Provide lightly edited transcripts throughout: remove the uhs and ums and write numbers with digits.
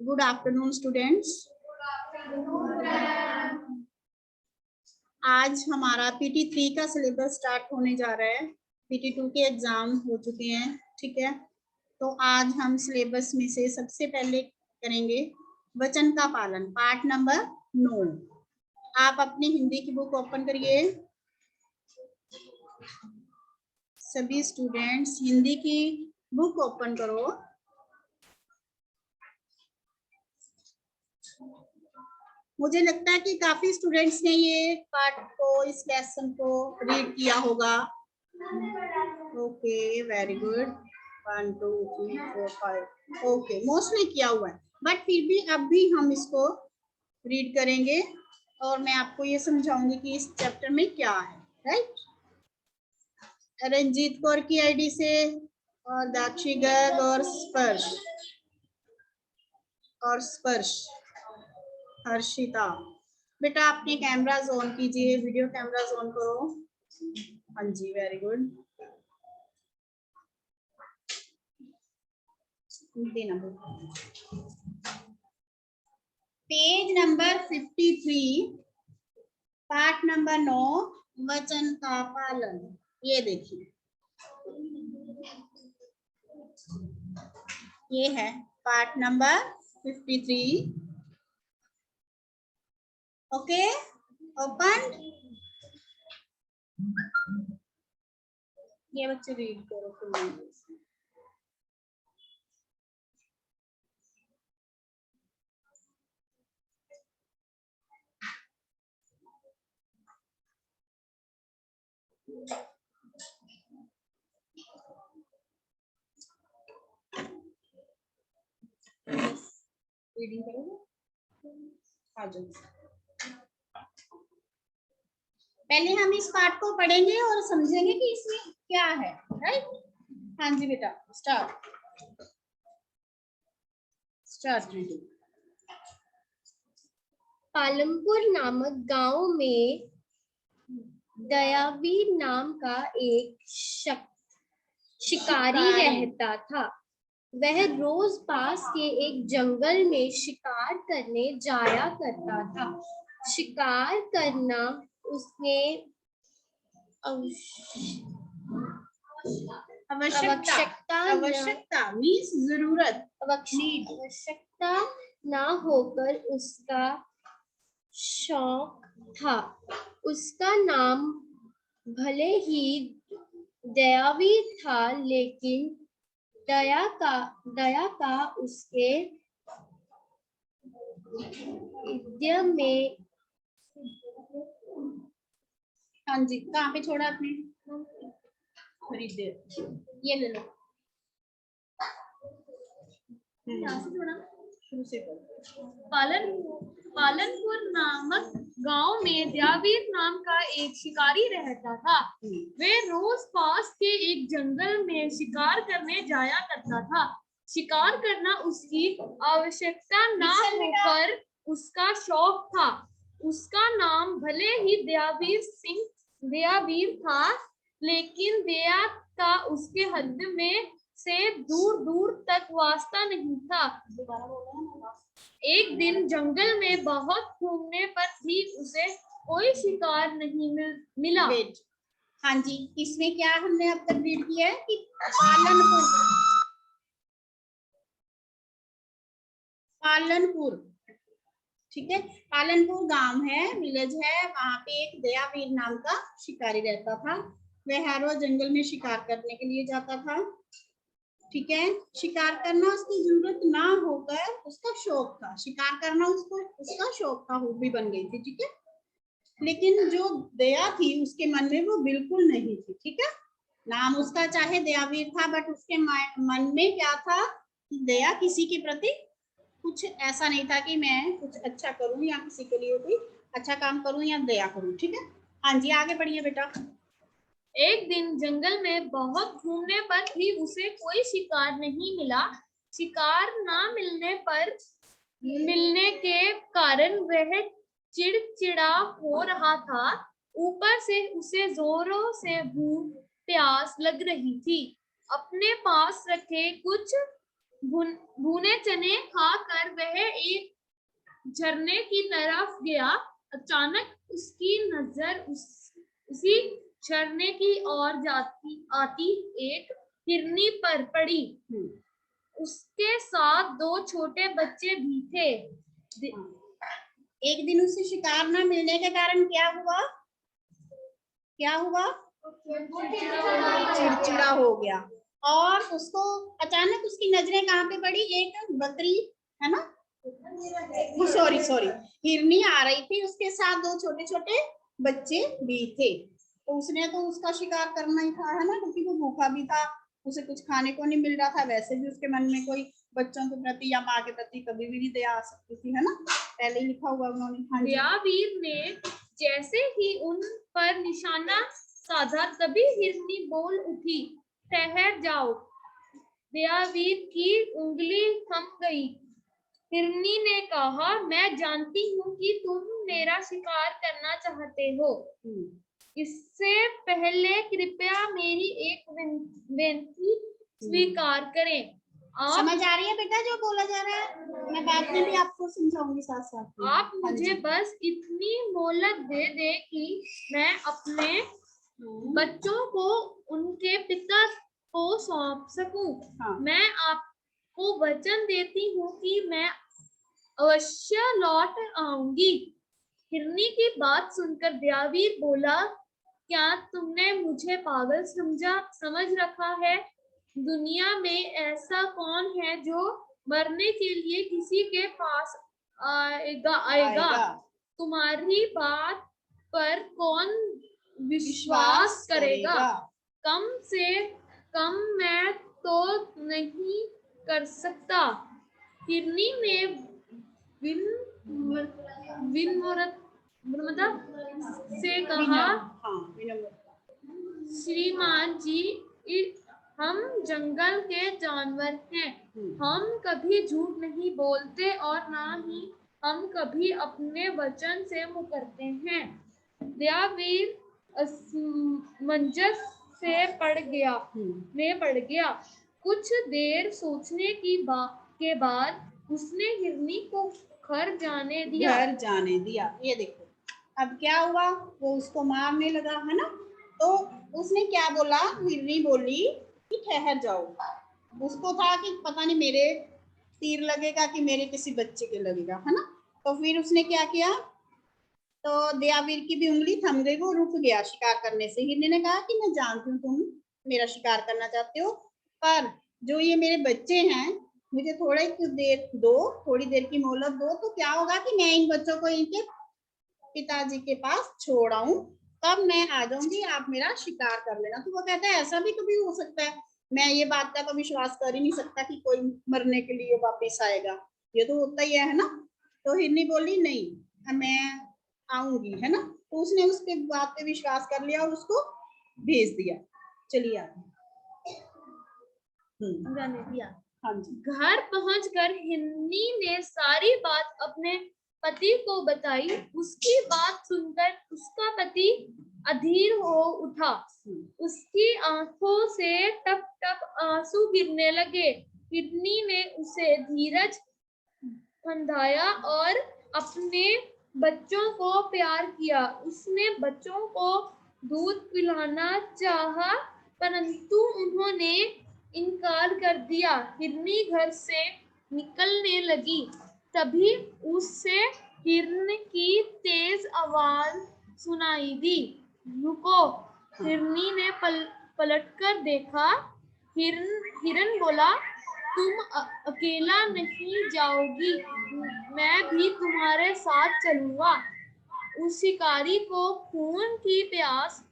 Good afternoon students. आज हमारा PT3 का सिलेबस स्टार्ट होने जा रहा है। PT2 के एग्जाम हो चुके हैं, ठीक है। तो आज हम सिलेबस में से सबसे पहले करेंगे वचन का पालन, पार्ट नंबर 9। आप अपनी हिंदी की बुक ओपन करिए। सभी स्टूडेंट्स हिंदी की बुक ओपन करो। मुझे लगता है कि काफी स्टूडेंट्स ने ये पार्ट को, इस लेसन को रीड किया होगा। Okay, very good. 1 2 3 4 5 okay, mostly किया हुआ है, बट फिर भी अब भी हम इसको रीड करेंगे और मैं आपको ये समझाऊंगी कि इस चैप्टर में क्या है, राइट। रंजीत कौर की आईडी से और दाक्षी गर्ग और स्पर्श हर्षिता। बेटा अपने कैमरास ऑन कीजिए, वीडियो कैमरास ऑन करो। हाँ जी, very good. Page number 53, part number 9, वचन का पालन। ये देखिए, ये है पार्ट नंबर 53। Okay, open. ये बच्चे रीड करो फिर। रीडिंग करोगे? आ जाओ। पहले हम इस पार्ट को पढ़ेंगे और समझेंगे कि इसमें क्या है, राइट। हाँ जी बेटा, स्टार्ट रीडिंग। पालमपुर नामक गांव में दयावीर नाम का एक शिकारी रहता था। वह रोज पास के एक जंगल में शिकार करने जाया करता था। शिकार करना उसने आवश्यकता मीन्स जरूरत, आवश्यकता ना होकर उसका शौक था। उसका नाम भले ही दयावीर था, लेकिन दया का उसके उद्यम में। हाँ जी, कहाँ पे छोड़ा आपने? खरीदे, ये ले लो। शुरू से पालनपुर नामक गांव में दयावीर नाम का एक शिकारी रहता था। वे रोज पास के एक जंगल में शिकार करने जाया करता था। शिकार करना उसकी आवश्यकता ना होकर उसका शौक था। उसका नाम भले ही दयावीर था, लेकिन दया का उसके हद में से दूर दूर तक वास्ता नहीं था। एक दिन जंगल में बहुत घूमने पर भी उसे कोई शिकार नहीं मिला। हाँ जी, इसमें क्या हमने अब तक रीड किया है कि पालनपुर, ठीक है। पालनपुर गांव है, विलेज है। वहां पे एक दयावीर नाम का शिकारी रहता था। वह हर रोज जंगल में शिकार करने के लिए जाता था, ठीक है। शिकार करना उसकी जरूरत ना होकर उसका शौक था। शिकार करना उसका शौक था, हॉबी बन गई थी, ठीक है। लेकिन जो दया थी उसके मन में वो बिल्कुल नहीं थी, ठीक है। नाम उसका चाहे दयावीर था, बट उसके मन में क्या था कि दया किसी के प्रति कुछ ऐसा नहीं था कि मैं कुछ अच्छा करूं या किसी के लिए कोई अच्छा काम करूं या दया करूं, ठीक है। हाँ जी, आगे बढ़िए बेटा। एक दिन जंगल में बहुत घूमने पर भी उसे कोई शिकार नहीं मिला। शिकार ना मिलने के कारण वह चिड़चिड़ा हो रहा था। ऊपर से उसे जोरों से भूख प्यास लग रही थी। अपने पास रखे कुछ भुने चने खाकर वह एक झरने की तरफ गया। अचानक उसकी नजर उसी झरने की ओर जाती आती एक हिरनी पर पड़ी। उसके साथ 2 छोटे बच्चे भी थे। एक दिन उसे शिकार न मिलने के कारण क्या हुआ? चिड़चिड़ा हो गया और उसको अचानक उसकी नजरें कहाँ पे पड़ी? एक बकरी है ना, सॉरी हिरनी आ रही थी, उसके साथ 2 छोटे छोटे बच्चे भी थे। तो उसने तो उसका शिकार करना ही था, है ना, क्योंकि वो भूखा भी था, उसे कुछ खाने को नहीं मिल रहा था। वैसे भी उसके मन में कोई बच्चों के प्रति या माँ के प्रति कभी भी नहीं दया आ सकती थी, है ना, पहले ही लिखा हुआ उन्होंने। दयावीर ने जैसे ही उन पर निशाना साधा तभी हिरनी बोल उठी, ठहर जाओ। दयावीर की उंगली थम गई। हिरनी ने कहा, मैं जानती हूँ कि तुम मेरा शिकार करना चाहते हो। इससे पहले कृपया मेरी एक बेनती स्वीकार करें। समझ आ रही है बेटा जो बोला जा रहा है? मैं बाद में भी आपको समझाऊंगी साथ साथ। आप मुझे बस इतनी मोहलत दे दे कि मैं अपने बच्चों को उनके पिता को सौंप सकूं। मैं आपको वचन देती हूँ कि मैं अवश्य लौट आऊंगी। हिरनी की बात सुनकर दयावीर बोला, क्या तुमने मुझे पागल समझ रखा है? दुनिया में ऐसा कौन है जो मरने के लिए किसी के पास आएगा? तुम्हारी बात पर कौन विश्वास करेगा? कम से कम मैं तो नहीं कर सकता। हिरनी ने विनम्रता से कहा, श्रीमान जी, हम जंगल के जानवर हैं। हम कभी झूठ नहीं बोलते और ना ही हम कभी अपने वचन से मुकरते हैं। दयावीर असमंजस से पड़ गया। कुछ देर सोचने के बाद उसने हिरनी को घर जाने दिया। ये देखो अब क्या हुआ, वो उसको मारने लगा, है ना। तो उसने क्या बोला? हिरनी बोली कि ठहर जाओ। उसको था कि पता नहीं मेरे तीर लगेगा कि मेरे किसी बच्चे के लगेगा, है ना। तो फिर उसने क्या किया, तो दयावीर की भी उंगली थम गई, वो रुक गया शिकार करने से। हिरनी ने कहा कि मैं जानती हूँ तुम मेरा शिकार करना चाहते हो, पर जो ये मेरे बच्चे हैं मुझे थोड़ी देर की मोहलत दो, तो क्या होगा कि मैं इन बच्चों को इनके पिताजी के पास छोड़ आऊं, तब मैं आ जाऊंगी, आप मेरा शिकार कर लेना। तो वो कहता है ऐसा भी कभी हो सकता है? मैं ये बात का तो विश्वास कर ही नहीं सकता कि कोई मरने के लिए वापस आएगा, ये तो होता ही है ना। तो हिरनी बोली नहीं, मैं आऊंगी, है ना। तो उसने उसके बात पे विश्वास कर लिया और उसको भेज दिया। चलिए हाँ जी। घर पहुंचकर हिरनी ने सारी बात अपने पति को बताई। उसकी बात सुनकर उसका पति अधीर हो उठा। उसकी आंखों से टप टप आंसू गिरने लगे। हिरनी ने उसे धीरज बंधाया और अपने बच्चों को प्यार किया। उसने बच्चों को दूध पिलाना चाहा, परंतु उन्होंने इनकार कर दिया। हिरनी घर से निकलने लगी, तभी उससे हिरन की तेज आवाज सुनाई दी, रुको। हिरनी ने पलटकर देखा। हिरन बोला, तुम अकेला नहीं जाओगी, मैं भी तुम्हारे साथ चलूंगा। उस शिकारी को खून की प्यास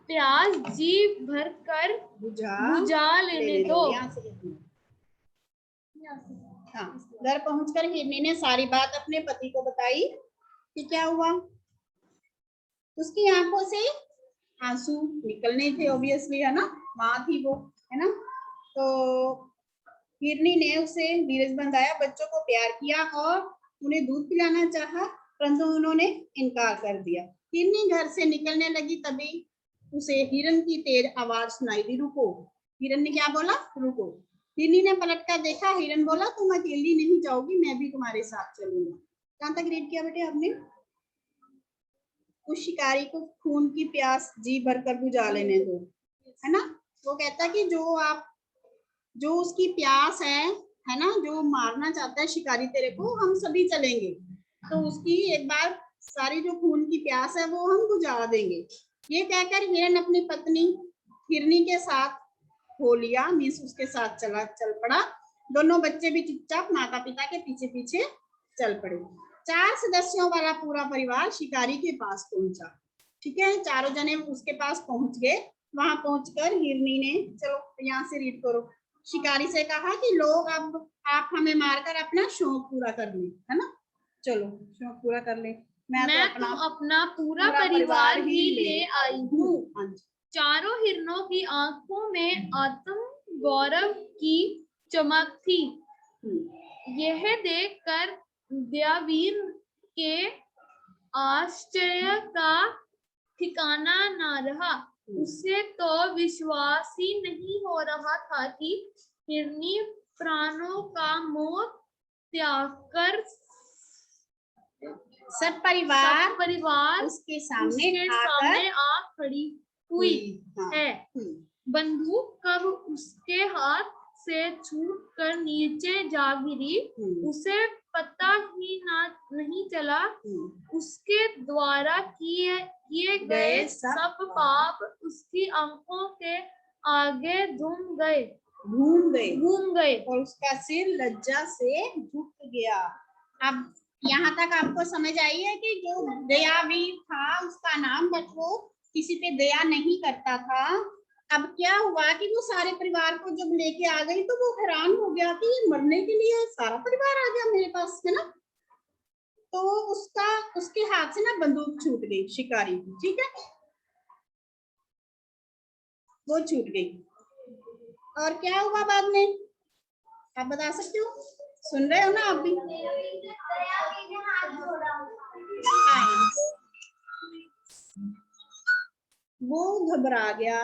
जी भर कर बुझा लेने दो। हाँ, घर पहुंचकर हिरनी ने सारी बात अपने पति को बताई कि क्या हुआ। उसकी आंखों से आंसू निकलने थे, ऑब्वियसली, है ना, माँ थी वो, है ना। तो हिरनी ने उसे धीरज बंधाया, बच्चों को प्यार किया और उन्हें दूध पिलाना चाहा, परंतु उन्होंने इनकार कर दिया। हिरनी घर से निकलने लगी, तभी उसे हिरन की तेज आवाज सुनाई दी, रुको। हिरन ने क्या बोला? रुको। हिरनी ने पलट कर देखा, हिरन बोला तुम अकेली नहीं जाओगी, मैं भी तुम्हारे साथ चलूंगा। कहाँ तक रीड किया बेटे आपने? उस शिकारी को खून की प्यास जी भर कर बुझा लेने दो, है ना। वो कहता कि जो उसकी प्यास है ना, जो मारना चाहता है शिकारी तेरे को, हम सभी चलेंगे, तो उसकी एक बार सारी जो खून की प्यास है वो हम बुझा देंगे। ये कहकर हिरन अपनी पत्नी हिरनी के साथ हो लिया, मीन्स उसके साथ चल पड़ा। दोनों बच्चे भी चुपचाप माता पिता के पीछे पीछे चल पड़े। 4 सदस्यों वाला पूरा परिवार शिकारी के पास पहुंचा। ठीक है, चारों जने उसके पास पहुंच गए। वहां पहुंचकर हिरनी ने, चलो यहाँ से रीड करो, शिकारी से कहा कि लोग अब आप हमें मारकर अपना शौक पूरा कर ले, है ना। चलो शौक पूरा कर ले, मैं तो अपना पूरा परिवार ही ले आई हूँ। हाँ जी। चारों हिरणों की आंखों में आत्म गौरव की चमक थी। यह देखकर दयावीर के आश्चर्य का ठिकाना ना रहा। उसे तो विश्वास ही नहीं हो रहा था कि हिरनी प्राणों का मोह त्याग कर सब परिवार उसके सामने आ खड़ी हुई है। हुई। बंदूक कब उसके हाथ से छूट कर नीचे जा गिरी, उसे पता ही नहीं चला। उसके द्वारा किए गए सब पाप उसकी आंखों के आगे घूम गए और उसका सिर लज्जा से झुक गया। अब यहाँ तक आपको समझ आई है कि जो दयावीर था उसका नाम, बट वो किसी पे दया नहीं करता था। अब क्या हुआ कि वो सारे परिवार को जब लेके आ गई तो वो हैरान हो गया कि ये मरने के लिए सारा परिवार आ गया मेरे पास, है ना। तो उसके हाथ से ना बंदूक छूट गई शिकारी की, ठीक है, वो छूट गई। और क्या हुआ बाद में, आप बता सकते हो? सुन रहे हो ना आप भी? वो घबरा गया,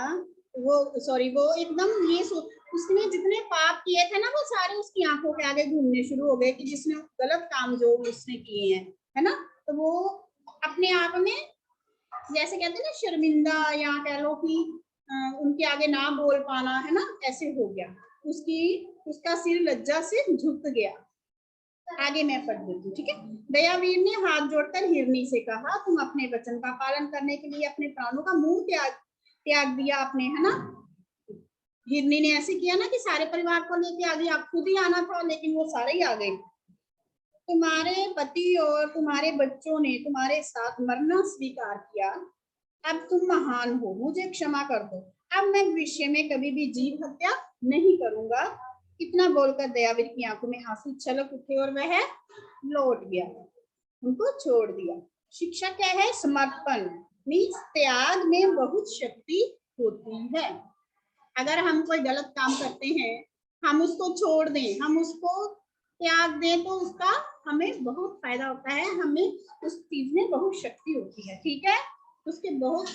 वो एकदम ये उसने जितने पाप किए थे ना वो सारे उसकी आंखों के आगे घूमने शुरू हो गए कि जिसने गलत काम जो उसने किए हैं, है ना। तो वो अपने आप में जैसे कहते हैं ना शर्मिंदा, या कह लो कि उनके आगे ना बोल पाना, है ना, ऐसे हो गया। उसका सिर लज्जा से झुक गया। आगे मैं पढ़ देती हूँ, ठीक है। दयावीर ने हाथ जोड़कर हिरनी से कहा, तुम अपने वचन का पालन करने के लिए अपने प्राणों का मुंह त्याग दिया आपने, है ना। हिरनी ने ऐसे किया ना कि सारे परिवार को लेके आ गई, आप खुद ही आना था लेकिन वो सारे ही आ गए। तुम्हारे पति और तुम्हारे बच्चों ने तुम्हारे साथ मरना स्वीकार किया, अब तुम महान हो, मुझे क्षमा कर दो। अब मैं भविष्य में कभी भी जीव हत्या नहीं करूंगा। इतना बोलकर दयावीर की आंखों में आंसू छलक उठे और वह लौट गया, उनको छोड़ दिया। शिक्षा क्या है? समर्पण मीन्स त्याग में बहुत शक्ति होती है। अगर हम कोई गलत काम करते हैं, हम उसको छोड़ दें, हम उसको त्याग दें, तो उसका हमें बहुत फायदा होता है, हमें उस चीज में बहुत शक्ति होती है, ठीक है, उसके बहुत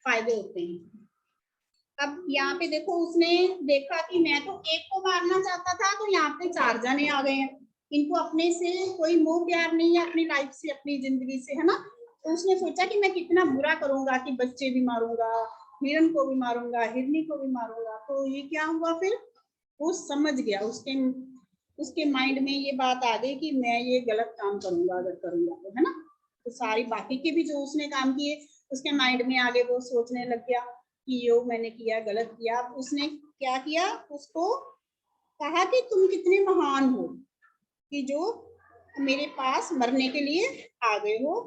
फायदे होते हैं। अब यहाँ पे देखो, उसने देखा कि मैं तो एक को मारना चाहता था, तो यहाँ पे 4 जने आ गए हैं, इनको अपने से कोई मोह प्यार नहीं है, अपनी लाइफ से, अपनी जिंदगी से, है ना। तो उसने सोचा कि मैं कितना बुरा करूंगा कि बच्चे भी मारूंगा, हिरन को भी मारूंगा, हिरनी को भी मारूंगा। तो ये क्या हुआ फिर, वो समझ गया, उसके माइंड में ये बात आ गई कि मैं ये गलत काम करूंगा अगर करूंगा तो, है ना। तो सारी बाकी के भी जो उसने काम किए उसके माइंड में आगे वो सोचने लग गया कि यो मैंने किया, गलत किया। अब उसने क्या किया, उसको कहा कि तुम कितने महान हो कि जो मेरे पास मरने के लिए आ गए हो।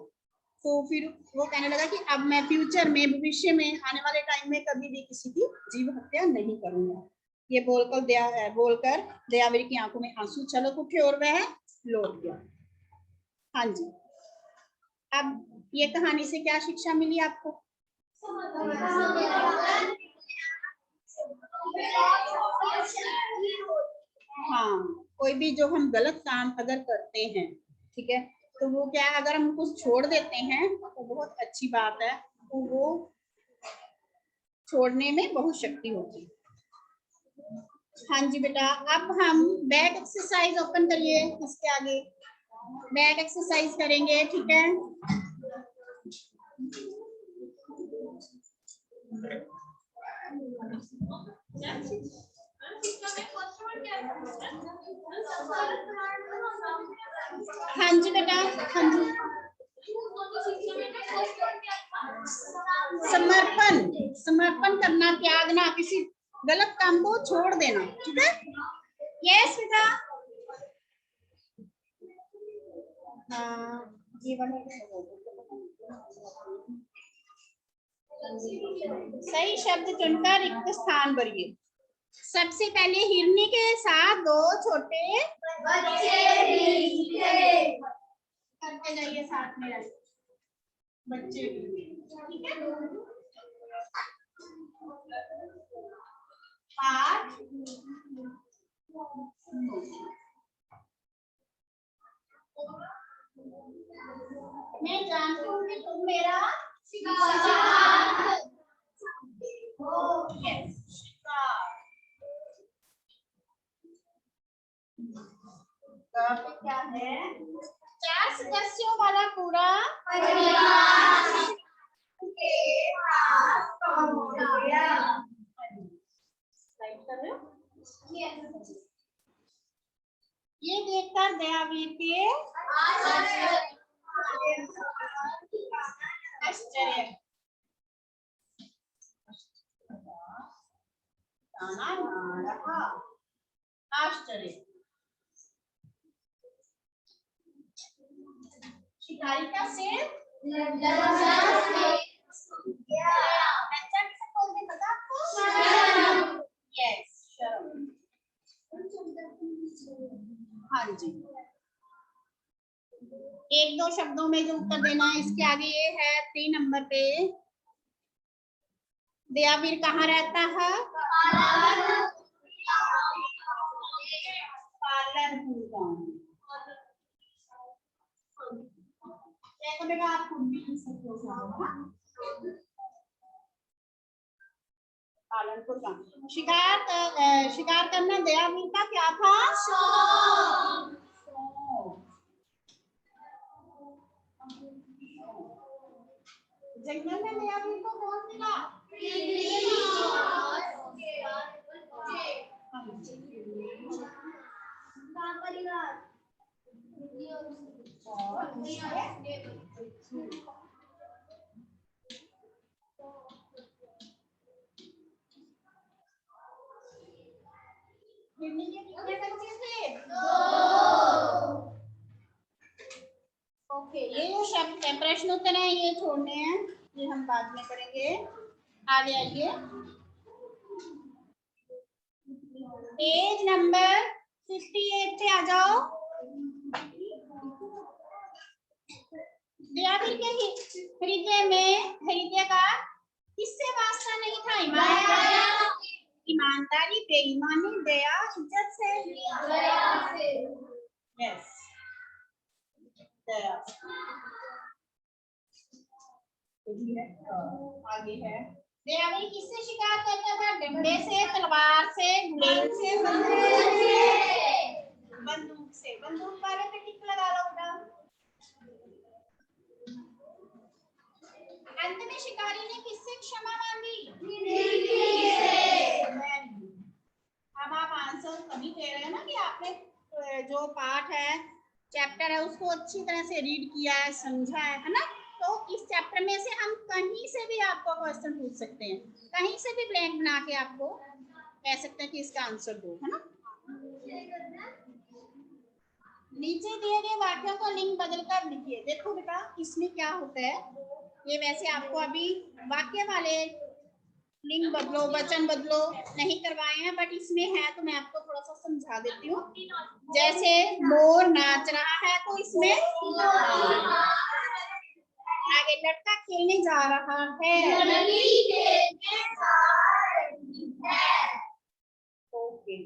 तो फिर वो कहने लगा कि अब मैं फ्यूचर में, भविष्य में, आने वाले टाइम में कभी भी किसी की जीव हत्या नहीं करूंगा। ये बोलकर दयावीर की आंखों में आंसू छलक उठे और वह लौट गया। हाँ जी, अब ये कहानी से क्या शिक्षा मिली आपको? हाँ, कोई भी जो हम गलत काम अगर करते हैं, ठीक है, तो वो क्या है, अगर हम कुछ छोड़ देते हैं तो बहुत अच्छी बात है, तो वो छोड़ने में बहुत शक्ति होती है। हाँ जी बेटा, अब हम बैक एक्सरसाइज ओपन करिए, इसके आगे बैक एक्सरसाइज करेंगे, ठीक है। हाँ जी बेटा, हाँ जी। समर्पण, समर्पण करना, त्यागना, किसी गलत काम को छोड़ देना, ठीक है। यस बेटा। हाँ, जीवन सही शब्द चुनकर रिक्त स्थान भरिए। सबसे पहले हिरनी के साथ दो छोटे करके जाइए, साथ में बच्चे, ठीक है। पाठ मैं जानती हूँ कि तुम मेरा शिकार हो। यस, शिकार। क्या है? 4 सदस्यों वाला पूरा परिवार के पास पहुंच गया। राइट कर रहे हो? ये देखकर दयावीर के आश्चर्य, आश्चर्य, शिकारी का सिर किसे बोलते पता आपको? यस, शर्म। हाँ जी, 1-2 शब्दों में जो उत्तर देना है। इसके आगे ये है 3 नंबर पे, दयावीर कहाँ रहता है? पालनपुर गांव। आप खुद भी लिख सकते हो। पालनपुर गांव। शिकार करना दयावीर का क्या था? शौक। जंगल में दयावीर को कौन मिला? परिवार कितने बच्चे थे? 2। ओके, ये जो शब्द है, प्रश्न उत्तर है, ये छोड़ने हैं, ये हम बाद में करेंगे। आगे आइए, पेज नंबर 68 पे आ जाओ। दयावीर के हृदय का किससे वास्ता नहीं था? ईमानदारी, बेईमानी, दया, इज्जत से। यस, दया। आगे है, दयावीर किससे शिकार करता था? डंडे से, तलवार से, गुलेल से, बंदूक से। बंदूक वाले पे टिक लगा लो बेटा। अंत में शिकारी ने किससे क्षमा मांगी? अब आप आंसर तभी दे रहे हैं ना कि आपने जो पाठ है, चैप्टर है, उसको अच्छी तरह से रीड किया है, समझा है ना। तो इस चैप्टर में से हम कहीं से भी आपको क्वेश्चन पूछ सकते हैं, कहीं से भी ब्लैंक बना के आपको कह सकते हैं कि इसका आंसर दो, है ना। नीचे दिए गए वाक्यों को लिंग बदलकर लिखिए। देखो बेटा, इसमें क्या होता है, ये वैसे आपको अभी वाक्य वाले लिंग बदलो, वचन बदलो नहीं करवाए हैं, बट इसमें है तो मैं आपको थोड़ा सा समझा देती हूँ। जैसे मोर नाच रहा है, तो इसमें आगे लड़का खेलने जा रहा है। ओके,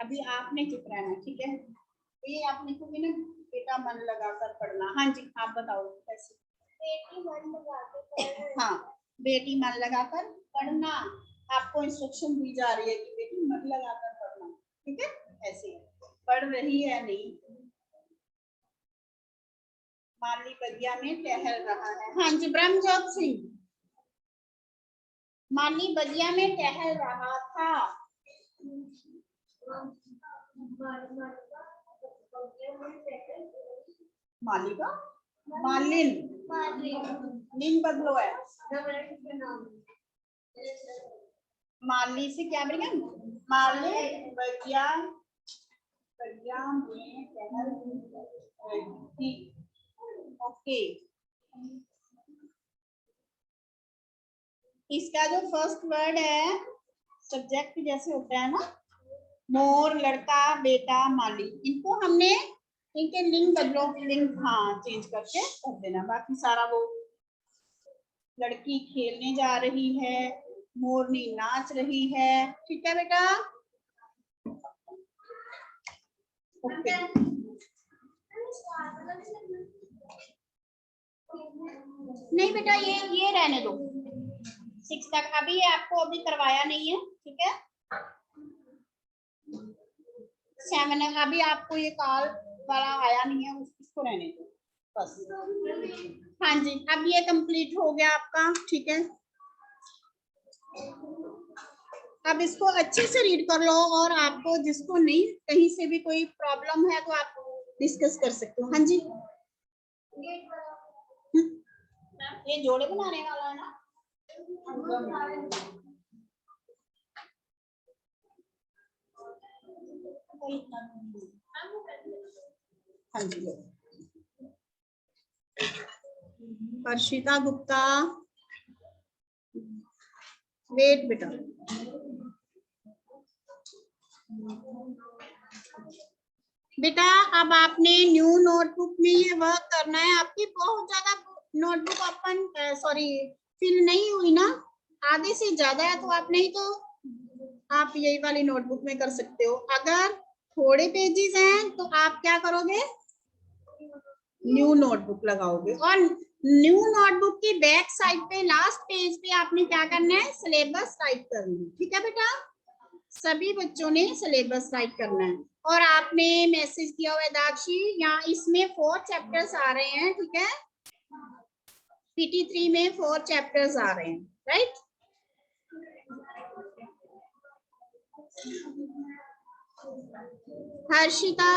अभी आपने चुप रहना, ठीक है। ये आप लिखोगे ना बेटा, मन लगाकर पढ़ना। हाँ जी, आप बताओ कैसे? बेटी मन लगाकर। हाँ, बेटी मन लगाकर पढ़ना। आपको इंस्ट्रक्शन दी जा रही है कि बेटी मन लगाकर पढ़ना, ठीक है, ऐसे पढ़ रही है नहीं। माली बगिया में टहल रहा है। हाँ जी, ब्रह्मजोत सिंह। माली बगिया में टहल रहा था। माली का मालिन, लिन बदलो है। माली से क्या बनेगा? माली बगिया में टहल रही। ओके, इसका जो फर्स्ट वर्ड है सब्जेक्ट जैसे होता है ना, मोर, लड़का, बेटा, माली, इनको हमने इनके लिंग बदलो, लिंग हाँ चेंज करके कर देना। बाकी सारा वो लड़की खेलने जा रही है, मोरनी नाच रही है, ठीक है बेटा। ओके, नहीं बेटा ये रहने दो 6 तक, अभी ये आपको अभी करवाया नहीं है, ठीक है। 7 अभी आपको ये कॉल वाला आया नहीं है, उसको रहने दो बस। हाँ जी, अब ये कंप्लीट हो गया आपका, ठीक है। अब इसको अच्छे से रीड कर लो, और आपको जिसको नहीं कहीं से भी कोई प्रॉब्लम है तो आप डिस्कस कर सकते हो। हाँ जी, ये जोड़े बनाने वाला है ना। हाँ जी, हर्षिता गुप्ता, वेट बेटा। बेटा अब आपने न्यू नोटबुक में ये वर्क करना है। आपकी बहुत ज्यादा नोटबुक ओपन फिल नहीं हुई ना, आधे से ज्यादा है, तो आप नहीं तो आप यही वाली नोटबुक में कर सकते हो। अगर थोड़े पेजेस हैं तो आप क्या करोगे, न्यू नोटबुक लगाओगे, और न्यू नोटबुक की बैक साइड पे लास्ट पेज पे आपने क्या करना है, सिलेबस राइट करना है, ठीक है बेटा। सभी बच्चों ने सिलेबस राइट करना है। और आपने मैसेज किया हुआ है दाक्षी, यहाँ इसमें 4 चैप्टर्स आ रहे हैं, ठीक है। PT3 में 4 चैप्टर्स आ रहे हैं, राइट। हर्षिता,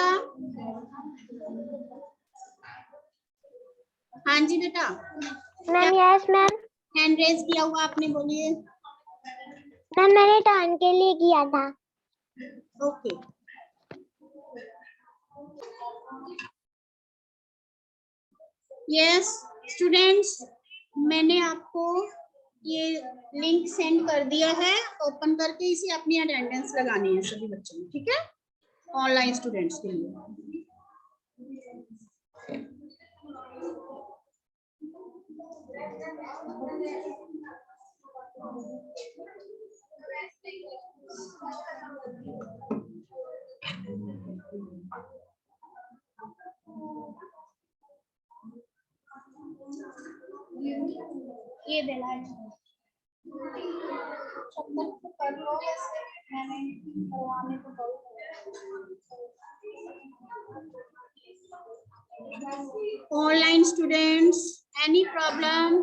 हाँ जी बेटा। Ma'am yes ma'am. Hand raise किया हुआ आपने, बोलिए। मैम मैंने टर्न के लिए किया था। ओके, यस स्टूडेंट्स, मैंने आपको ये लिंक सेंड कर दिया है, ओपन करके इसे अपनी अटेंडेंस लगानी है सभी बच्चों ने, ठीक है, ऑनलाइन स्टूडेंट्स के लिए। ये देना है कर लो, मैंने करवाने को करूँ। ऑनलाइन स्टूडेंट्स, एनी प्रॉब्लम,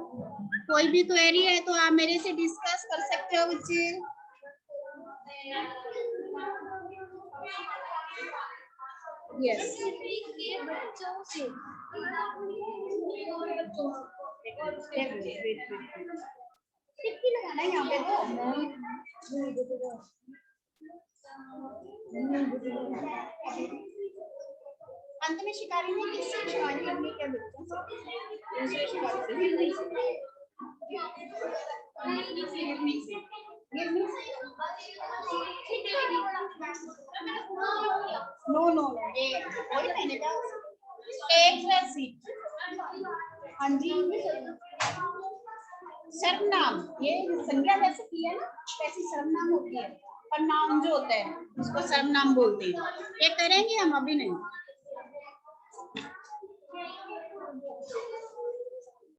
कोई भी क्वेरी है तो आप मेरे से डिस्कस कर सकते हो बच्चे। यस, टिक्की लगाना है यहाँ पे तो। अंत में शिकारी ने किससे शिकारी करने के बच्चों नो ये वही मैंने कहा एक सीट। हाँ जी, सर्वनाम, ये संज्ञा जैसे की है ना, वैसी सर्वनाम होती है, और नाम जो होता है उसको सर्वनाम बोलते हैं। ये करेंगे हम, अभी नहीं।